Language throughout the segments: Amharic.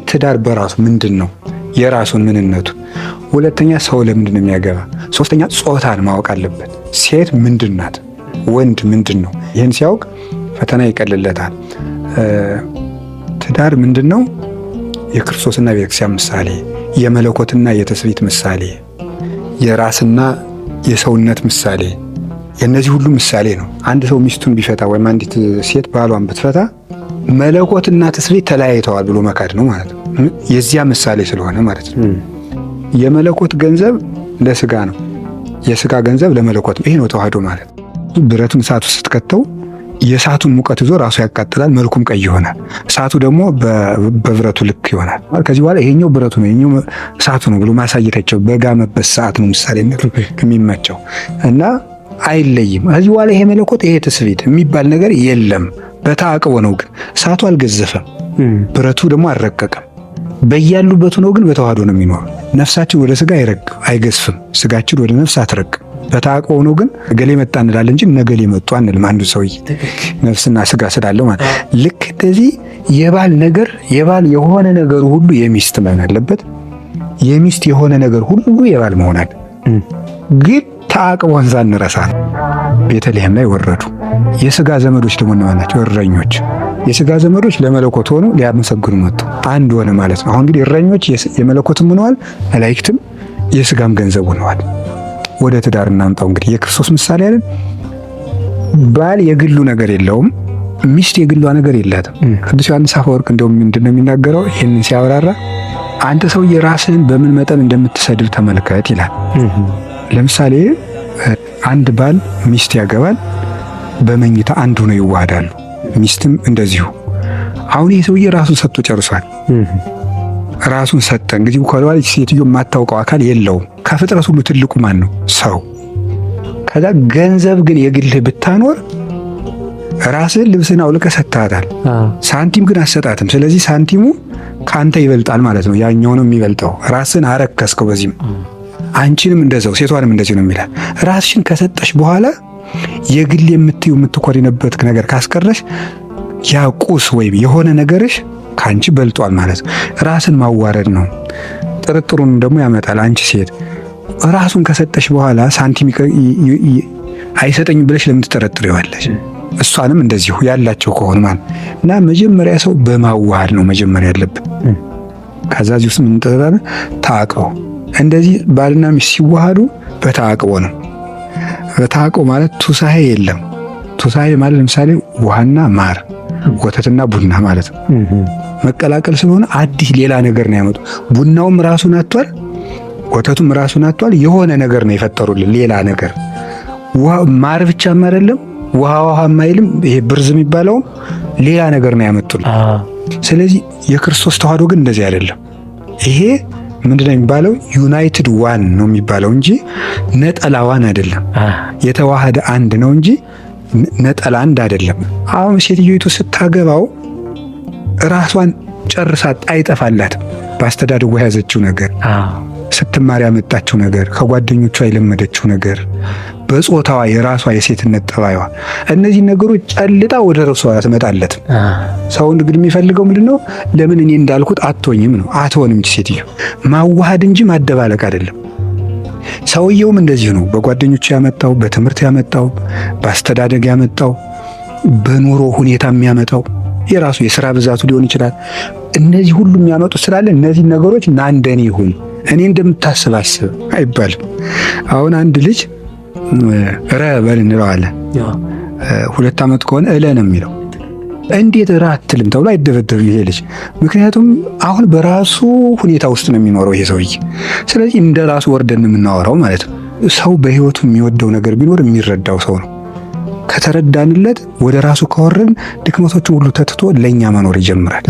ትዳር በራሱ ምንድነው? የራሱን ምንነቱ። ሁለተኛ ሰው ለምንድን ነው የሚያገባ? ሶስተኛ ጾታን ማወቅ አለበት። ሴት ምንድናት? ወንድ ምንድነው? ይህን ሲያውቅ ፈተና ይቀልለታል። ትዳር ምንድነው? የክርስቶስና የቤተክርስቲያን ምሳሌ፣ የመለኮትና የትስብእት ምሳሌ፣ የራስና የሰውነት ምሳሌ፣ የእነዚህ ሁሉ ምሳሌ ነው። አንድ ሰው ሚስቱን ቢፈታ ወይም አንዲት ሴት ባሏን ብትፈታ መለኮትና ትስብእት ተለያይተዋል ብሎ መካድ ነው ማለት ነው። የዚያ ምሳሌ ስለሆነ ማለት ነው። የመለኮት ገንዘብ ለስጋ ነው፣ የስጋ ገንዘብ ለመለኮት ነው። ይሄ ነው ተዋህዶ ማለት። ብረቱን እሳቱ ስትከተው የእሳቱን ሙቀት ይዞ ራሱ ያቃጥላል፣ መልኩም ቀይ ይሆናል። እሳቱ ደግሞ በብረቱ ልክ ይሆናል። ከዚህ በኋላ ይሄኛው ብረቱ ነው፣ ይሄኛው እሳቱ ነው ብሎ ማሳየታቸው በጋመበት ሰዓት ነው ምሳሌነት የሚመቸው እና አይለይም። ከዚህ በኋላ ይሄ መለኮት ይሄ ትስብእት የሚባል ነገር የለም። በተአቅቦ ነው። ግን እሳቱ አልገዘፈም፣ ብረቱ ደግሞ አልረቀቀም። በያሉበት ነው ግን በተዋህዶ ነው የሚኖር። ነፍሳችን ወደ ስጋ አይገዝፍም፣ ስጋችን ወደ ነፍስ አትረቅም። በተአቅቦ ነው ግን እገሌ መጣ እንላለን እንጂ ነገሌ መጡ አንልም። አንዱ ሰውዬ ነፍስና ስጋ ስላለው ማለት ልክ እንደዚህ የባል የሆነ ነገር ሁሉ የሚስት መሆን አለበት። የሚስት የሆነ ነገር ሁሉ የባል መሆን አለ። ግን ተአቅቦን ሳንረሳ ቤተልሔም ላይ ወረዱ። የስጋ ዘመዶች ደግሞ እነማን ናቸው? እረኞች። የስጋ ዘመዶች ለመለኮት ሆኖ ሊያመሰግኑ መጡ። አንድ ሆነ ማለት ነው። አሁን እንግዲህ እረኞች የመለኮትም ሆነዋል፣ መላእክትም የስጋም ገንዘብ ሆነዋል። ወደ ትዳር እናምጣው። እንግዲህ የክርስቶስ ምሳሌ አይደል? ባል የግሉ ነገር የለውም፣ ሚስት የግሏ ነገር የላትም። ቅዱስ ዮሐንስ አፈወርቅ እንደውም ምንድነው የሚናገረው? ይህንን ሲያብራራ አንተ ሰውዬ ራስህን በምን መጠን እንደምትሰድብ ተመልከት ይላል። ለምሳሌ አንድ ባል ሚስት ያገባል፣ በመኝታ አንድ ሆነው ይዋሃዳሉ። ሚስትም እንደዚሁ። አሁን ይህ ሰውዬ ራሱን ሰጥቶ ጨርሷል። ራሱን ሰጠ። እንግዲህ ከኋላ ሴትዮ የማታውቀው አካል የለውም። ከፍጥረት ሁሉ ትልቁ ማን ነው? ሰው። ከዛ ገንዘብ ግን የግልህ ብታኖር ራስህን ልብስን አውልቀህ ሰጥተሃታል። ሳንቲም ግን አሰጣትም። ስለዚህ ሳንቲሙ ከአንተ ይበልጣል ማለት ነው። ያኛው ነው የሚበልጠው። ራስህን አረከስከው። በዚህም አንቺንም እንደዛው ሴቷንም እንደዚህ ነው የሚላል። ራስሽን ከሰጠሽ በኋላ የግል የምትኮሪነበት ነገር ካስቀረሽ ያ ቁስ ወይም የሆነ ነገርሽ ከአንቺ በልጧል ማለት ነው። ራስን ማዋረድ ነው። ጥርጥሩን ደግሞ ያመጣል። አንቺ ሴት ራሱን ከሰጠሽ በኋላ ሳንቲም አይሰጠኝም ብለሽ ለምን ትጠረጥሪዋለሽ? እሷንም እንደዚሁ ያላቸው ከሆነ ማለት እና መጀመሪያ ሰው በማዋሃድ ነው መጀመሪያ ያለብን። ከዛ እዚህ ውስጥ ምን ተጠራረ? ተአቅቦ። እንደዚህ ባልና ሚስት ሲዋሃዱ በተአቅቦ ነው። በተአቅቦ ማለት ቱሳሄ የለም። ቱሳሄ ማለት ለምሳሌ ውሃና ማር፣ ወተትና ቡና ማለት ነው። መቀላቀል ስለሆነ አዲስ ሌላ ነገር ነው ያመጡ። ቡናውም ራሱን አጥቷል፣ ወተቱም ራሱን አጥቷል። የሆነ ነገር ነው የፈጠሩልን ሌላ ነገር። ማር ብቻም አይደለም፣ ውሃም አይልም። ይሄ ብርዝ የሚባለውም ሌላ ነገር ነው ያመጡልን። ስለዚህ የክርስቶስ ተዋህዶ ግን እንደዚህ አይደለም። ይሄ ምንድነው የሚባለው? ዩናይትድ ዋን ነው የሚባለው እንጂ ነጠላ ዋን አይደለም። የተዋሃደ አንድ ነው እንጂ ነጠላ አንድ አይደለም። አሁን ሴትዮይቱ ስታገባው ራሷን ጨርሳ አይጠፋላትም። በአስተዳደጓ የያዘችው ነገር፣ ስትማር ያመጣችው ነገር፣ ከጓደኞቿ የለመደችው ነገር፣ በጾታዋ የራሷ የሴትነት ጠባይዋ፣ እነዚህ ነገሮች ጨልጣ ወደ ራሷ ትመጣለት። ሰው እንግዲህ የሚፈልገው ምንድነው? ለምን እኔ እንዳልኩት አትሆኝም ነው። አትሆንም እንጂ ሴትዮ ማዋሃድ እንጂ ማደባለቅ አይደለም። ሰውየውም እንደዚህ ነው። በጓደኞቹ ያመጣው፣ በትምህርት ያመጣው፣ በአስተዳደግ ያመጣው፣ በኑሮ ሁኔታ የሚያመጣው የራሱ የሥራ ብዛቱ ሊሆን ይችላል። እነዚህ ሁሉ የሚያመጡ ስላለ እነዚህ ነገሮች ና እንደኔ ይሁን፣ እኔ እንደምታስብ አስብ አይባልም። አሁን አንድ ልጅ በል እንለዋለን። 2 ዓመት ከሆነ ነው የሚለው። እንዴት አትልም ተብሎ አይደበደብም ይሄ ልጅ። ምክንያቱም አሁን በራሱ ሁኔታ ውስጥ ነው የሚኖረው ይሄ ሰውዬ። ስለዚህ እንደ ራሱ ወርደን የምናወራው ማለት ነው። ሰው በህይወቱ የሚወደው ነገር ቢኖር የሚረዳው ሰው ነው። ከተረዳንለት ወደ ራሱ ከወረድን ድክመቶቹን ሁሉ ተትቶ ለኛ መኖር ይጀምራል።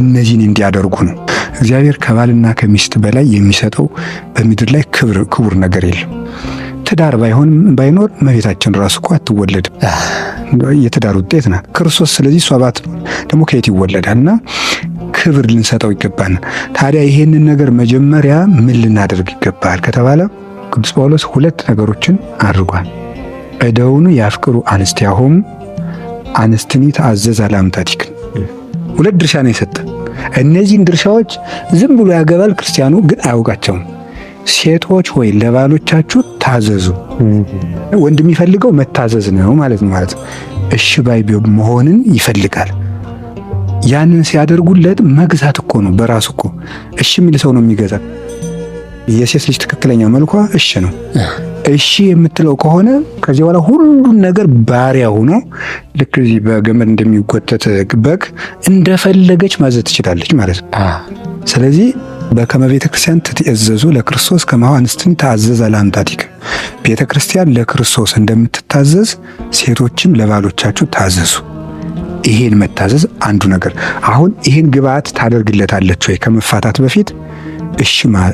እነዚህን እንዲያደርጉ ነው እግዚአብሔር ከባልና ከሚስት በላይ የሚሰጠው በምድር ላይ ክቡር ነገር የለም። ትዳር ባይኖር እመቤታችን ራሱ እኮ አትወለድም። የትዳር ውጤት ናት ክርስቶስ። ስለዚህ እሷ ባትኖር ደግሞ ከየት ይወለዳልና ክብር ልንሰጠው ይገባናል። ታዲያ ይሄንን ነገር መጀመሪያ ምን ልናደርግ ይገባል ከተባለ ቅዱስ ጳውሎስ 2 ነገሮችን አድርጓል። እደውኑ ያፍቅሩ አንስቲያሆሙ አንስትኒ ተአዘዛ ለአምታቲክን። 2 ድርሻ ነው የሰጠ። እነዚህን ድርሻዎች ዝም ብሎ ያገባል ክርስቲያኑ፣ ግን አያውቃቸውም። ሴቶች ሆይ ለባሎቻችሁ ታዘዙ። ወንድ የሚፈልገው መታዘዝ ነው ማለት ነው። እሺ ባይ መሆንን ይፈልጋል። ያንን ሲያደርጉለት መግዛት እኮ ነው በራሱ እኮ። እሺ የሚል ሰው ነው የሚገዛ። የሴት ልጅ ትክክለኛ መልኳ እሺ ነው። እሺ የምትለው ከሆነ ከዚህ በኋላ ሁሉን ነገር ባሪያ ሆኖ ልክ እዚህ በገመድ እንደሚጎተት በግ እንደፈለገች ማዘዝ ትችላለች ማለት ነው። ስለዚህ በከመ ቤተ ክርስቲያን ትትእዘዙ ለክርስቶስ ከማሁ አንስትኒ ተአዘዛ ለአምጣቲከ፣ ቤተ ክርስቲያን ለክርስቶስ እንደምትታዘዝ ሴቶችም ለባሎቻችሁ ታዘዙ። ይሄን መታዘዝ አንዱ ነገር። አሁን ይሄን ግብአት ታደርግለታለች ወይ? ከመፋታት በፊት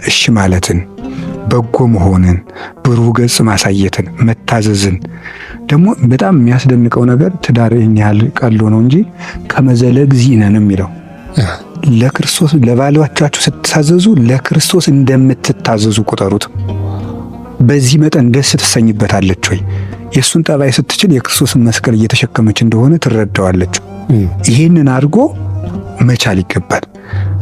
እሺ ማለትን፣ በጎ መሆንን፣ ብሩህ ገጽ ማሳየትን፣ መታዘዝን። ደግሞ በጣም የሚያስደንቀው ነገር ትዳር ይህን ያህል ቀሎ ነው እንጂ ከመዘለግ ዚነን የሚለው ለክርስቶስ ለባሎቻችሁ ስትታዘዙ ለክርስቶስ እንደምትታዘዙ ቁጠሩት። በዚህ መጠን ደስ ትሰኝበታለች ወይ? የእሱን ጠባይ ስትችል የክርስቶስን መስቀል እየተሸከመች እንደሆነ ትረዳዋለች። ይህንን አድርጎ መቻል ይገባል።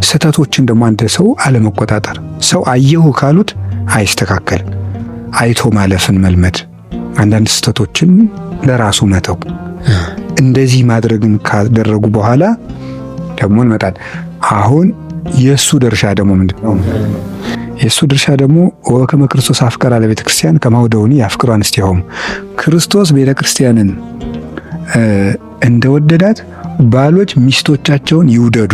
ስህተቶችን ደግሞ አንድ ሰው አለመቆጣጠር። ሰው አየሁ ካሉት አይስተካከልም። አይቶ ማለፍን መልመድ፣ አንዳንድ ስህተቶችን ለራሱ መተው። እንደዚህ ማድረግን ካደረጉ በኋላ ደግሞ እንመጣል። አሁን የእሱ ድርሻ ደግሞ ምንድን ነው? የእሱ ድርሻ ደግሞ ወከመ ክርስቶስ አፍቀራ ለቤተ ክርስቲያን ከማሁ ደውኒ ያፍቅሩ አንስቲሆሙ፣ ክርስቶስ ቤተ ክርስቲያንን እንደወደዳት ባሎች ሚስቶቻቸውን ይውደዱ።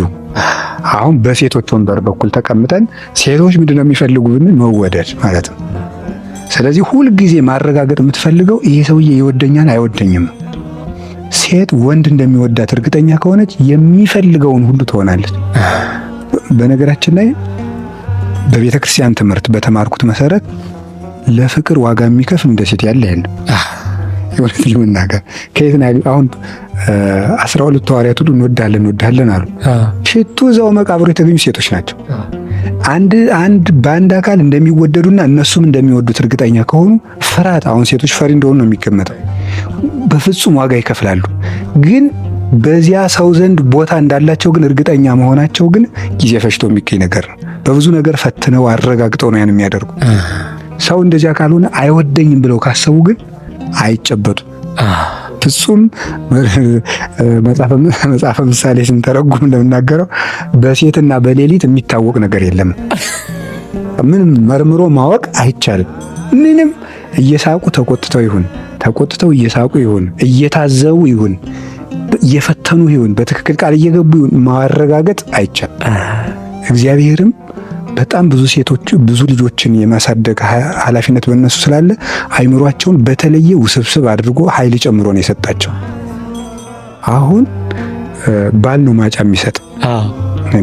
አሁን በሴቶች ወንበር በኩል ተቀምጠን ሴቶች ምንድነው የሚፈልጉን? መወደድ ማለት ነው። ስለዚህ ሁልጊዜ ማረጋገጥ የምትፈልገው ይሄ ሰውዬ ይወደኛል አይወደኝም። ሴት ወንድ እንደሚወዳት እርግጠኛ ከሆነች የሚፈልገውን ሁሉ ትሆናለች። በነገራችን ላይ በቤተ ክርስቲያን ትምህርት በተማርኩት መሰረት ለፍቅር ዋጋ የሚከፍል እንደ ሴት ያለ የለም። የሆነት ልምናገር ከየት ነው? አሁን 12 ሐዋርያት ሁሉ እንወዳለን አሉ። ሽቱ እዛው መቃብሩ የተገኙ ሴቶች ናቸው። በአንድ አካል እንደሚወደዱና እነሱም እንደሚወዱት እርግጠኛ ከሆኑ ፍርሃት፣ አሁን ሴቶች ፈሪ እንደሆኑ ነው የሚገመተው። በፍጹም ዋጋ ይከፍላሉ። ግን በዚያ ሰው ዘንድ ቦታ እንዳላቸው ግን እርግጠኛ መሆናቸው ግን ጊዜ ፈጅቶ የሚገኝ ነገር ነው። በብዙ ነገር ፈትነው አረጋግጠው ነው ያን የሚያደርጉ። ሰው እንደዚያ ካልሆነ አይወደኝም ብለው ካሰቡ ግን አይጨበጡ። ፍጹም መጽሐፈ ምሳሌ ስንተረጉም እንደምናገረው በሴትና በሌሊት የሚታወቅ ነገር የለም። ምንም መርምሮ ማወቅ አይቻልም። ምንም እየሳቁ ተቆጥተው ይሁን፣ ተቆጥተው እየሳቁ ይሁን፣ እየታዘቡ ይሁን፣ እየፈተኑ ይሁን፣ በትክክል ቃል እየገቡ ይሁን ማረጋገጥ አይቻልም። እግዚአብሔርም በጣም ብዙ ሴቶች ብዙ ልጆችን የማሳደግ ኃላፊነት በእነሱ ስላለ አይምሯቸውን በተለየ ውስብስብ አድርጎ ኃይል ጨምሮ ነው የሰጣቸው። አሁን ባል ነው ማጫ የሚሰጥ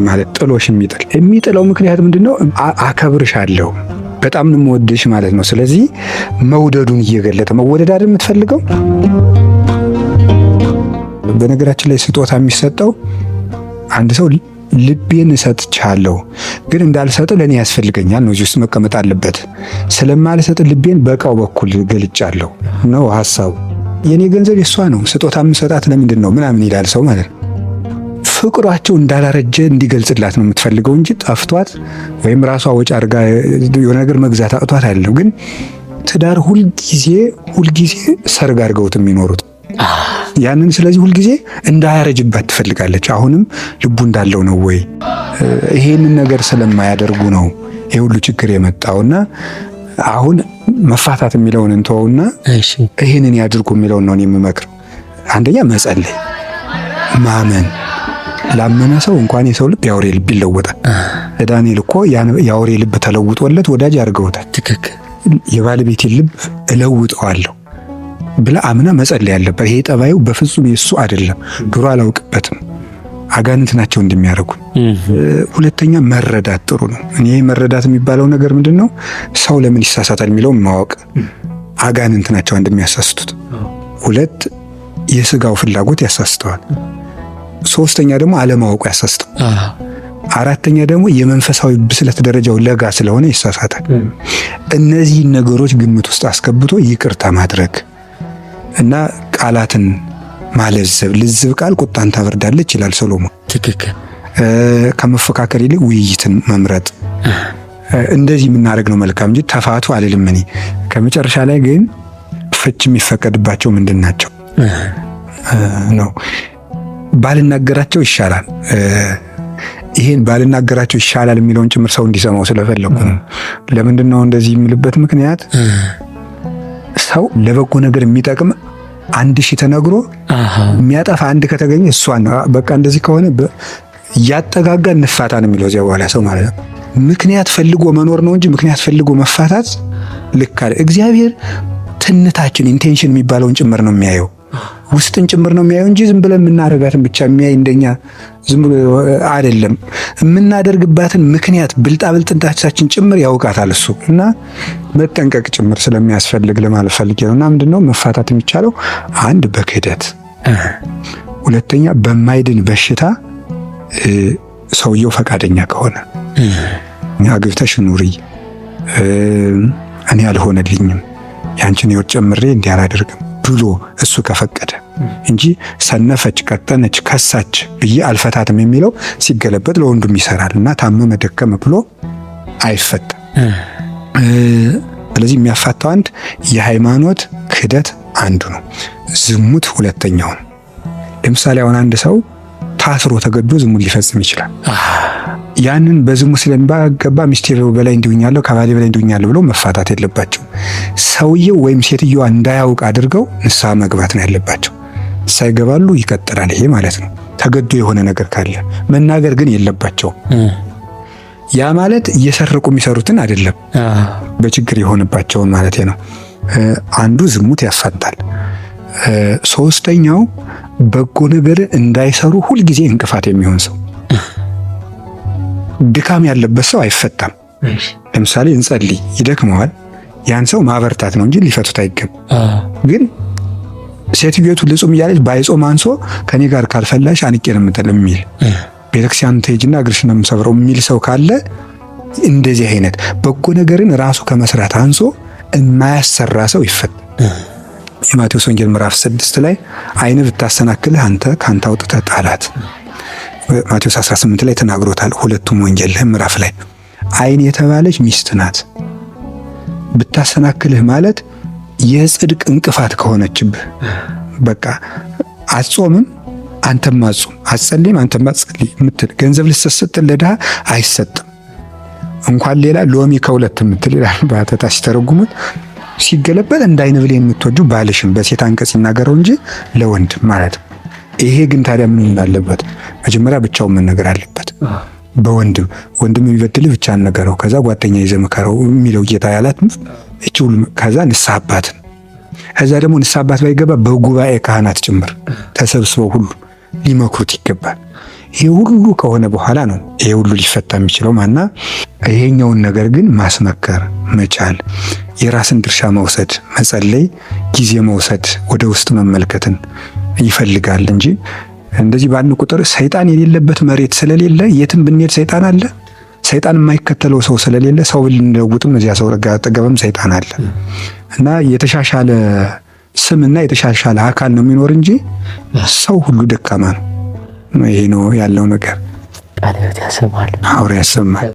ማለት ጥሎሽ የሚጥለው ምክንያት ምንድነው? አከብርሻለሁ፣ በጣም ነው የምወድሽ ማለት ነው። ስለዚህ መውደዱን እየገለጠ መወደድ አይደል የምትፈልገው። በነገራችን ላይ ስጦታ የሚሰጠው አንድ ሰው ልቤን እሰጥቻለሁ ግን እንዳልሰጥ ለኔ ያስፈልገኛል ነው፣ እዚህ ውስጥ መቀመጥ አለበት። ስለማልሰጥ ልቤን በእቃው በኩል ገልጫለሁ ነው ሐሳቡ። የኔ ገንዘብ የሷ ነው፣ ስጦታ የምሰጣት ለምንድን ነው ምናምን ይላል ሰው ማለት ነው። ፍቅሯቸው እንዳላረጀ እንዲገልጽላት ነው የምትፈልገው እንጂ ጠፍቷት ወይም ራሷ ወጪ አድርጋ የሆነ ነገር መግዛት አቅቷት አይደለም። ግን ትዳር ሁልጊዜ ሰርግ አድርገውት የሚኖሩት ያንን። ስለዚህ ሁልጊዜ እንዳያረጅባት ትፈልጋለች። አሁንም ልቡ እንዳለው ነው ወይ ይሄንን ነገር ስለማያደርጉ ነው ይሄ ሁሉ ችግር የመጣውና አሁን መፋታት የሚለውን እንተውና ይሄንን ያድርጉ የሚለውን ነው የምመክረው። አንደኛ መጸለይ፣ ማመን። ላመነ ሰው እንኳን የሰው ልብ ያውሬ ልብ ይለወጣል። ዳንኤል እኮ ያውሬ ልብ ተለውጦለት ወዳጅ አድርገውታል። ትክክል። የባለቤቴ ልብ እለውጠዋለሁ ብላ አምና መጸለይ ያለበት። ይሄ ጠባዩ በፍጹም የሱ አይደለም፣ ድሮ አላውቅበትም፣ አጋንንት ናቸው እንደሚያደርጉ። ሁለተኛ መረዳት ጥሩ ነው። እኔ መረዳት የሚባለው ነገር ምንድነው? ሰው ለምን ይሳሳታል የሚለው ማወቅ። አጋንንት ናቸው እንደሚያሳስቱት። ሁለት የስጋው ፍላጎት ያሳስተዋል። ሶስተኛ ደግሞ አለማወቁ ያሳስተው። አራተኛ ደግሞ የመንፈሳዊ ብስለት ደረጃው ለጋ ስለሆነ ይሳሳታል። እነዚህን ነገሮች ግምት ውስጥ አስገብቶ ይቅርታ ማድረግ እና ቃላትን ማለዘብ። ልዝብ ቃል ቁጣን ታበርዳለች ይላል ሰሎሞን። ትክክል። ከመፎካከር ይልቅ ውይይትን መምረጥ እንደዚህ የምናደርግ ነው መልካም እንጂ ተፋቱ አልልም እኔ። ከመጨረሻ ላይ ግን ፍች የሚፈቀድባቸው ምንድን ናቸው ነው። ባልናገራቸው ይሻላል። ይሄን ባልናገራቸው ይሻላል የሚለውን ጭምር ሰው እንዲሰማው ስለፈለኩ ነው። ለምንድን ነው እንደዚህ የሚልበት ምክንያት ሰው ለበጎ ነገር የሚጠቅም 1000 ተነግሮ የሚያጠፋ አንድ ከተገኘ እሷን በቃ እንደዚህ ከሆነ እያጠጋጋ እንፋታ ነው የሚለው እዚያ በኋላ ሰው ማለት ነው። ምክንያት ፈልጎ መኖር ነው እንጂ ምክንያት ፈልጎ መፋታት ልክ አለ። እግዚአብሔር ትንታችን ኢንቴንሽን የሚባለውን ጭምር ነው የሚያየው፣ ውስጥን ጭምር ነው የሚያየው እንጂ ዝም ብለን የምናደርጋትን ብቻ የሚያይ እንደኛ ዝም ብሎ አይደለም። የምናደርግባትን ምክንያት ብልጣብልጥነታችን ጭምር ያውቃታል እሱ እና መጠንቀቅ ጭምር ስለሚያስፈልግ ለማለት ፈልጌ ነው። እና ምንድነው መፋታት የሚቻለው? አንድ በክህደት፣ ሁለተኛ በማይድን በሽታ ሰውየው ፈቃደኛ ከሆነ አግብተሽ ኑሪ እኔ አልሆነልኝም ያንቺን ሕይወት ጨምሬ እንዲህ አላደርግም ብሎ እሱ ከፈቀደ እንጂ ሰነፈች፣ ቀጠነች፣ ከሳች ብዬ አልፈታትም የሚለው ሲገለበጥ ለወንዱም ይሰራል እና ታመመ ደከመ ብሎ አይፈታም። ስለዚህ የሚያፋታው አንድ የሃይማኖት ክህደት አንዱ ነው። ዝሙት ሁለተኛው ነው። ለምሳሌ አሁን አንድ ሰው ታስሮ ተገዶ ዝሙት ሊፈጽም ይችላል። ያንን በዝሙት ስለሚባገባ ሚስቴ በላይ እንዲሁኛለሁ ከባሌ በላይ እንዲሁኛለሁ ብሎ መፋታት የለባቸው። ሰውየው ወይም ሴትዮዋ እንዳያውቅ አድርገው ንስሐ መግባት ነው ያለባቸው። ሳይገባሉ ይቀጥላል። ይሄ ማለት ነው ተገዶ የሆነ ነገር ካለ መናገር ግን የለባቸው። ያ ማለት እየሰረቁ የሚሰሩትን አይደለም፣ በችግር የሆነባቸውን ማለት ነው። አንዱ ዝሙት ያፋታል። ሶስተኛው በጎ ነገር እንዳይሰሩ ሁልጊዜ እንቅፋት የሚሆን ሰው፣ ድካም ያለበት ሰው አይፈታም። ለምሳሌ እንጸልይ ይደክመዋል፣ ያን ሰው ማበርታት ነው እንጂ ሊፈቱት አይገባም። ግን ሴትዮቱ ልጹም እያለች ባይጾም አንሶ ከኔ ጋር ካልፈላሽ አንቄ ነው የምጥል የሚል ቤተክርስቲያን ትሄጂና እግርሽን ነው የምሰብረው የሚል ሰው ካለ እንደዚህ አይነት በጎ ነገርን ራሱ ከመስራት አንሶ የማያሰራ ሰው ይፈታል። የማቴዎስ ወንጌል ምዕራፍ 6 ላይ ዓይን ብታሰናክልህ አንተ ካንተ አውጥተህ ጣላት። ማቴዎስ 18 ላይ ተናግሮታል። ሁለቱም ወንጌል ምዕራፍ ላይ ዓይን የተባለች ሚስት ናት። ብታሰናክልህ ማለት የጽድቅ እንቅፋት ከሆነችብህ በቃ አትጾምም አንተም አትጾም፣ አትጸልይም አንተም አትጸልይ የምትል ገንዘብ ልትሰጥ ለድሃ አይሰጥም እንኳን ሌላ ሎሚ ከሁለት የምትል ይላል በአተታ ሲተረጉሙት። ሲገለበጥ እንዳይን ብሌን የምትወጁ ባልሽም በሴት አንቀጽ ይናገረው እንጂ ለወንድ ማለት ነው። ይሄ ግን ታዲያ ምን አለበት? መጀመሪያ ብቻውን መነገር አለበት። ወንድም የሚበድልህ ብቻ ነገረው፣ ከዛ ጓደኛ ይዘህ መከረው የሚለው ጌታ ያላት እቺ ሁሉ፣ ከዛ ንስሐ አባትን፣ ከዛ ደግሞ ንስሐ አባት ባይገባ በጉባኤ ካህናት ጭምር ተሰብስበው ሁሉ ሊመክሩት ይገባል። ይሄ ሁሉ ከሆነ በኋላ ነው ይሄ ሁሉ ሊፈታ የሚችለው ማና። ይሄኛውን ነገር ግን ማስመከር መቻል፣ የራስን ድርሻ መውሰድ፣ መጸለይ፣ ጊዜ መውሰድ፣ ወደ ውስጥ መመልከትን ይፈልጋል እንጂ እንደዚህ ባልን ቁጥር ሰይጣን የሌለበት መሬት ስለሌለ የትም ብንሄድ ሰይጣን አለ። ሰይጣን የማይከተለው ሰው ስለሌለ ሰው ብንለውጥም እዚያ ሰው አጠገብም ሰይጣን አለ እና የተሻሻለ ስምና የተሻሻለ አካል ነው የሚኖር እንጂ ሰው ሁሉ ደካማ ነው። ይሄ ነው ያለው ነገር። ቃል ሕይወት ያሰማል፣ አውሬ ያሰማል።